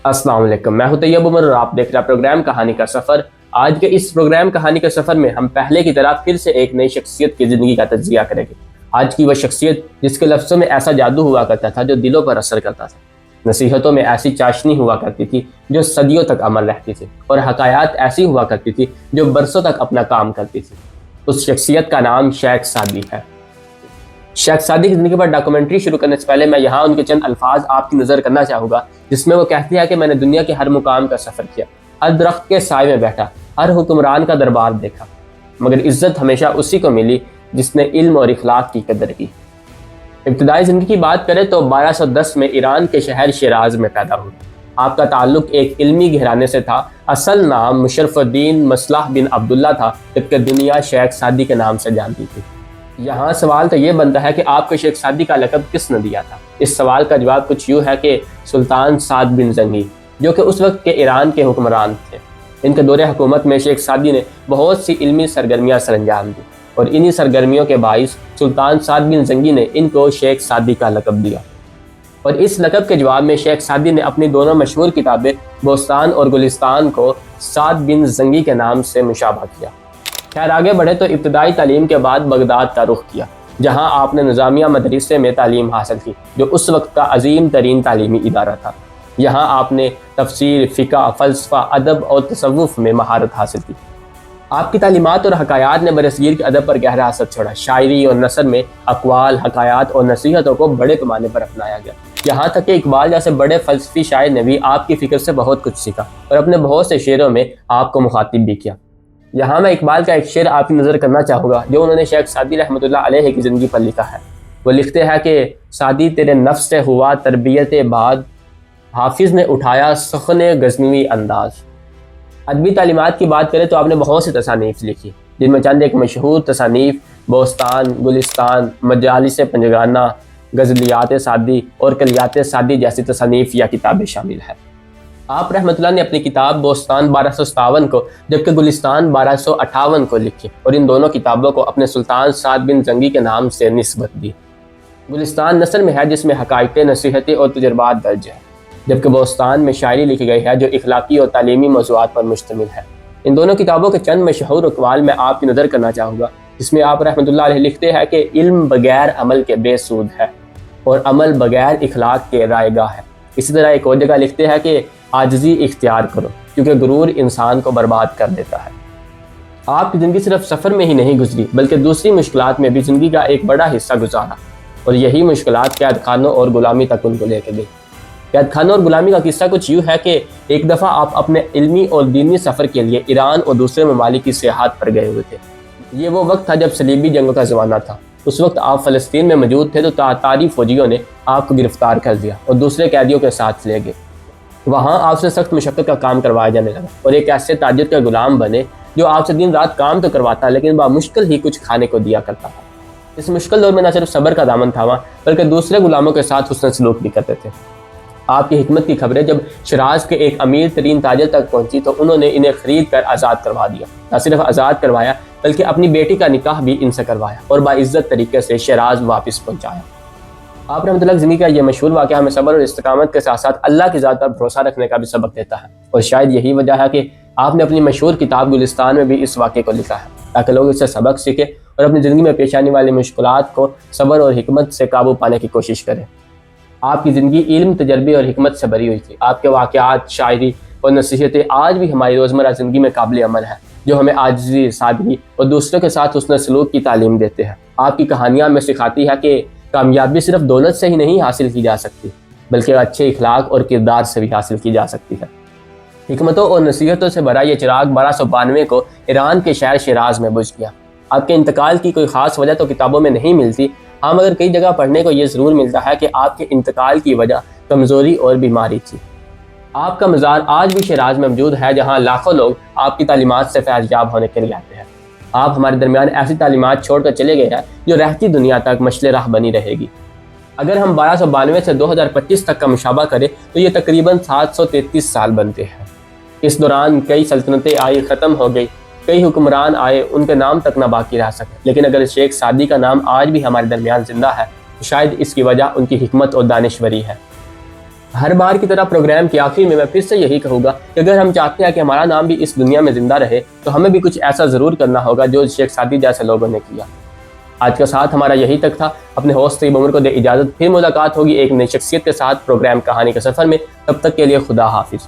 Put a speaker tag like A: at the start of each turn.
A: السلام علیکم، میں ہوں طیب عمر اور آپ دیکھ رہے ہیں پروگرام کہانی کا سفر۔ آج کے اس پروگرام کہانی کے سفر میں ہم پہلے کی طرح پھر سے ایک نئی شخصیت کی زندگی کا تجزیہ کریں گے۔ آج کی وہ شخصیت جس کے لفظوں میں ایسا جادو ہوا کرتا تھا جو دلوں پر اثر کرتا تھا، نصیحتوں میں ایسی چاشنی ہوا کرتی تھی جو صدیوں تک عمل رہتی تھی، اور حکایات ایسی ہوا کرتی تھی جو برسوں تک اپنا کام کرتی تھی۔ اس شخصیت کا نام شیخ سعدی ہے۔ شیخ سعدی کی زندگی پر ڈاکومنٹری شروع کرنے سے پہلے میں یہاں ان کے چند الفاظ آپ کی نظر کرنا چاہوں گا، جس میں وہ کہتی ہے کہ میں نے دنیا کے ہر مقام کا سفر کیا، ہر درخت کے سائے میں بیٹھا، ہر حکمران کا دربار دیکھا، مگر عزت ہمیشہ اسی کو ملی جس نے علم اور اخلاق کی قدر کی۔ ابتدائی زندگی کی بات کریں تو 1210 میں ایران کے شہر شیراز میں پیدا ہوئی۔ آپ کا تعلق ایک علمی گھرانے سے تھا۔ اصل نام مشرف الدین مصلح بن عبداللہ تھا، جبکہ دنیا شیخ سعدی کے نام سے جانتی تھی۔ یہاں سوال تو یہ بنتا ہے کہ آپ کو شیخ سعدی کا لقب کس نے دیا تھا؟ اس سوال کا جواب کچھ یوں ہے کہ سلطان سعد بن زنگی، جو کہ اس وقت کے ایران کے حکمران تھے۔ ان کے دور حکومت میں شیخ سعدی نے بہت سی علمی سرگرمیاں سر انجام دی، اور انہی سرگرمیوں کے باعث سلطان سعد بن زنگی نے ان کو شیخ سعدی کا لقب دیا۔ اور اس لقب کے جواب میں شیخ سعدی نے اپنی دونوں مشہور کتابیں بوستان اور گلستان کو سعد بن زنگی کے نام سے مشابہ کیا۔ خیر آگے بڑھے تو ابتدائی تعلیم کے بعد بغداد کا رخ کیا، جہاں آپ نے نظامیہ مدرسے میں تعلیم حاصل کی، جو اس وقت کا عظیم ترین تعلیمی ادارہ تھا۔ یہاں آپ نے تفسیر، فقہ، فلسفہ، ادب اور تصوف میں مہارت حاصل کی۔ آپ کی تعلیمات اور حکایات نے برصغیر کے ادب پر گہرا اثر چھوڑا۔ شاعری اور نثر میں اقوال، حکایات اور نصیحتوں کو بڑے پیمانے پر اپنایا گیا، یہاں تک کہ اقبال جیسے بڑے فلسفی شاعر نے بھی آپ کی فکر سے بہت کچھ سیکھا اور اپنے بہت سے شعروں میں آپ کو مخاطب بھی کیا۔ یہاں میں اقبال کا ایک شعر آپ کی نظر کرنا چاہوں گا جو انہوں نے شیخ سعدی رحمۃ اللہ علیہ کی زندگی پر لکھا ہے۔ وہ لکھتے ہیں کہ سعدی تیرے نفس سے ہوا تربیت بعد، حافظ نے اٹھایا سخن غزنوی انداز۔ ادبی تعلیمات کی بات کریں تو آپ نے بہت سی تصانیف لکھی، جن میں چند ایک مشہور تصانیف بوستان، گلستان، مجالس پنجگانہ، غزلیات سعدی اور کلیات سعدی جیسی تصانیف یا کتابیں شامل ہیں۔ آپ رحمۃ اللہ نے اپنی کتاب بوستان 1257 کو جبکہ گلستان 1258 کو لکھی، اور ان دونوں کتابوں کو اپنے سلطان سعد بن زنگی کے نام سے نسبت دی۔ گلستان نثر میں ہے جس میں حقائق، نصیحتیں اور تجربات درج ہیں، جبکہ بوستان میں شاعری لکھی گئی ہے جو اخلاقی اور تعلیمی موضوعات پر مشتمل ہے۔ ان دونوں کتابوں کے چند مشہور اقوال میں آپ کی نظر کرنا چاہوں گا، جس میں آپ رحمۃ اللہ علیہ لکھتے ہیں کہ علم بغیر عمل کے بے سود ہے، اور عمل بغیر اخلاق کے رائے گاہ ہے۔ اسی طرح ایک اور جگہ لکھتے ہیں کہ عاجزی اختیار کرو، کیونکہ غرور انسان کو برباد کر دیتا ہے۔ آپ کی زندگی صرف سفر میں ہی نہیں گزری، بلکہ دوسری مشکلات میں بھی زندگی کا ایک بڑا حصہ گزارا، اور یہی مشکلات قید خانوں اور غلامی تک ان کو لے کے گئی۔ قید خانوں اور غلامی کا قصہ کچھ یوں ہے کہ ایک دفعہ آپ اپنے علمی اور دینی سفر کے لیے ایران اور دوسرے ممالک کی سیاحت پر گئے ہوئے تھے۔ یہ وہ وقت تھا جب صلیبی جنگوں کا زمانہ تھا۔ اس وقت آپ فلسطین میں موجود تھے تو تاتاری فوجیوں نے آپ کو گرفتار کر دیا اور دوسرے قیدیوں کے ساتھ لے گئے۔ وہاں آپ سے سخت مشقت کا کام کروایا جانے لگا، اور ایک ایسے تاجر کا غلام بنے جو آپ سے دن رات کام تو کرواتا لیکن بامشکل ہی کچھ کھانے کو دیا کرتا تھا۔ اس مشکل دور میں نہ صرف صبر کا دامن تھاما بلکہ دوسرے غلاموں کے ساتھ حسن سلوک بھی کرتے تھے۔ آپ کی حکمت کی خبریں جب شیراز کے ایک امیر ترین تاجر تک پہنچی تو انہوں نے انہیں خرید کر آزاد کروا دیا۔ نہ صرف آزاد کروایا بلکہ اپنی بیٹی کا نکاح بھی ان سے کروایا اور باعزت طریقے سے شیراز واپس پہنچایا۔ آپ رحمۃ اللہ کی زندگی کا یہ مشہور واقعہ ہمیں صبر اور استقامت کے ساتھ ساتھ اللہ کی ذات پر بھروسہ رکھنے کا بھی سبق دیتا ہے، اور شاید یہی وجہ ہے کہ آپ نے اپنی مشہور کتاب گلستان میں بھی اس واقعے کو لکھا ہے، تاکہ لوگ اس سے سبق سیکھیں اور اپنی زندگی میں پیش آنے والی مشکلات کو صبر اور حکمت سے قابو پانے کی کوشش کریں۔ آپ کی زندگی علم، تجربے اور حکمت سے بھری ہوئی تھی۔ آپ کے واقعات، شاعری اور نصیحتیں آج بھی ہماری روزمرہ زندگی میں قابل عمل ہیں، جو ہمیں عاجزی، سادگی اور دوسروں کے ساتھ حسن سلوک کی تعلیم دیتے ہیں۔ آپ کی کہانیاں ہمیں سکھاتی ہے کہ کامیابی صرف دولت سے ہی نہیں حاصل کی جا سکتی، بلکہ اچھے اخلاق اور کردار سے بھی حاصل کی جا سکتی ہے۔ حکمتوں اور نصیحتوں سے بھرا یہ چراغ 1292 کو ایران کے شہر شیراز میں بجھ گیا۔ آپ کے انتقال کی کوئی خاص وجہ تو کتابوں میں نہیں ملتی، ہاں مگر کئی جگہ پڑھنے کو یہ ضرور ملتا ہے کہ آپ کے انتقال کی وجہ کمزوری اور بیماری تھی۔ آپ کا مزار آج بھی شیراز میں موجود ہے، جہاں لاکھوں لوگ آپ کی تعلیمات سے فیض یاب ہونے کے لیے آتے ہیں۔ آپ ہمارے درمیان ایسی تعلیمات چھوڑ کر چلے گئے ہیں جو رہتی دنیا تک مشعل راہ بنی رہے گی۔ اگر ہم 1292 سے 2025 تک کا مشابہ کریں تو یہ تقریباً 733 سال بنتے ہیں۔ اس دوران کئی سلطنتیں آئی، ختم ہو گئی، کئی حکمران آئے، ان کے نام تک نہ باقی رہ سکے، لیکن اگر شیخ سعدی کا نام آج بھی ہمارے درمیان زندہ ہے تو شاید اس کی وجہ ان کی حکمت اور دانشوری ہے۔ ہر بار کی طرح پروگرام کے آخر میں پھر سے یہی کہوں گا کہ اگر ہم چاہتے ہیں کہ ہمارا نام بھی اس دنیا میں زندہ رہے تو ہمیں بھی کچھ ایسا ضرور کرنا ہوگا جو شیخ سعدی جیسے لوگوں نے کیا۔ آج کا ساتھ ہمارا یہی تک تھا۔ اپنے ہوسٹ طیب عمر کو دے اجازت، پھر ملاقات ہوگی ایک نئی شخصیت کے ساتھ پروگرام کہانی کے سفر میں۔ تب تک کے لیے خدا حافظ۔